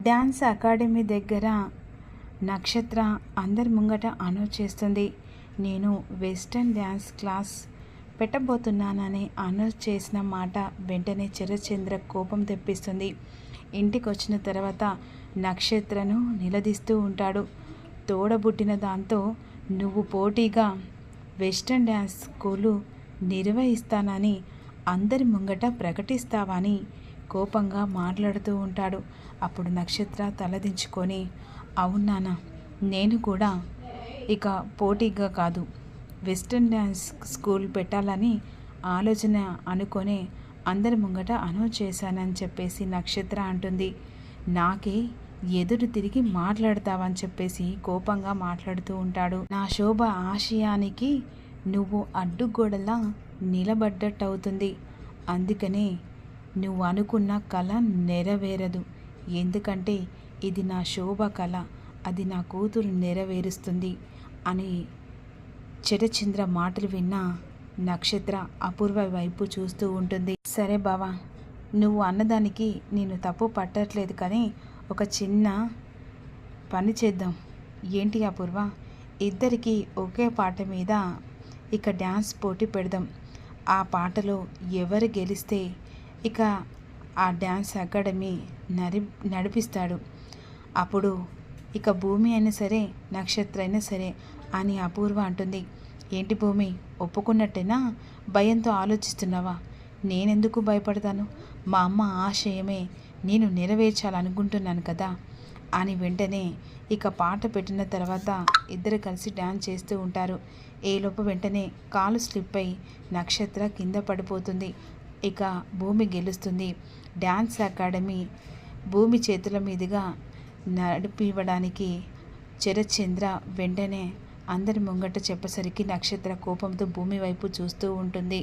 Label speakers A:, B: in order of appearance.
A: Dance academy దగ్గర నక్షత్ర అందరి ముంగట అనౌన్స్ చేస్తుంది. నేను వెస్టర్న్ డ్యాన్స్ క్లాస్ పెట్టబోతున్నానని అనౌన్స్ చేసిన మాట వెంటనే శరత్చంద్ర కోపం తెప్పిస్తుంది. ఇంటికి వచ్చిన తర్వాత నక్షత్రను నిలదీస్తూ ఉంటాడు. తోడబుట్టిన దాంతో నువ్వు పోటీగా వెస్టర్న్ డ్యాన్స్ స్కూలు నిర్వహిస్తానని అందరి ముంగట ప్రకటిస్తావని కోపంగా మాట్లాడుతూ ఉంటాడు. అప్పుడు నక్షత్ర తలదించుకొని, అవునానా, నేను కూడా ఇక పోటీగా కాదు వెస్టర్న్ డ్యాన్స్ స్కూల్ పెట్టాలని ఆలోచన అనుకొని అందరి ముంగట అనౌన్స్ చేశానని చెప్పేసి నక్షత్ర అంటుంది. నాకే ఎదురు తిరిగి మాట్లాడతావని చెప్పేసి కోపంగా మాట్లాడుతూ ఉంటాడు. నా శోభ ఆశయానికి నువ్వు అడ్డుగోడలా నిలబడ్డట్టు అవుతుంది. అందుకనే నువ్వు అనుకున్న కళ నెరవేరదు. ఎందుకంటే ఇది నా శోభ కళ, అది నా కూతురు నెరవేరుస్తుంది అని శరత్చంద్ర మాటలు విన్న నక్షత్ర అపూర్వ వైపు చూస్తూ ఉంటుంది. సరే బావా, నువ్వు అన్నదానికి నేను తప్పు పట్టట్లేదు, కానీ ఒక చిన్న పని చేద్దాం. ఏంటి అపూర్వ? ఇద్దరికి ఒకే పాట మీద ఇక డ్యాన్స్ పోటీ పెడదాం. ఆ పాటలో ఎవరు గెలిస్తే ఇక ఆ డ్యాన్స్ అకాడమీ నడిపిస్తాడు. అప్పుడు ఇక భూమి అయినా సరే, నక్షత్ర అయినా సరే అని అపూర్వ అంటుంది. ఏంటి భూమి, ఒప్పుకున్నట్టేనా? భయంతో ఆలోచిస్తున్నావా? నేనెందుకు భయపడతాను? మా అమ్మ ఆశయమే నేను నెరవేర్చాలనుకుంటున్నాను కదా అని వెంటనే ఇక పాట పెట్టిన తర్వాత ఇద్దరు కలిసి డ్యాన్స్ చేస్తూ ఉంటారు. ఏలోపు వెంటనే కాలు స్లిప్ అయి నక్షత్ర కింద పడిపోతుంది. ఇక భూమి గెలుస్తుంది. డ్యాన్స్ అకాడమీ భూమి చేతుల మీదుగా నడిపివ్వడానికి శరత్చంద్ర వెంటనే అందరి ముంగట చెప్పసరికి నక్షత్ర కోపంతో భూమి వైపు చూస్తూ ఉంటుంది.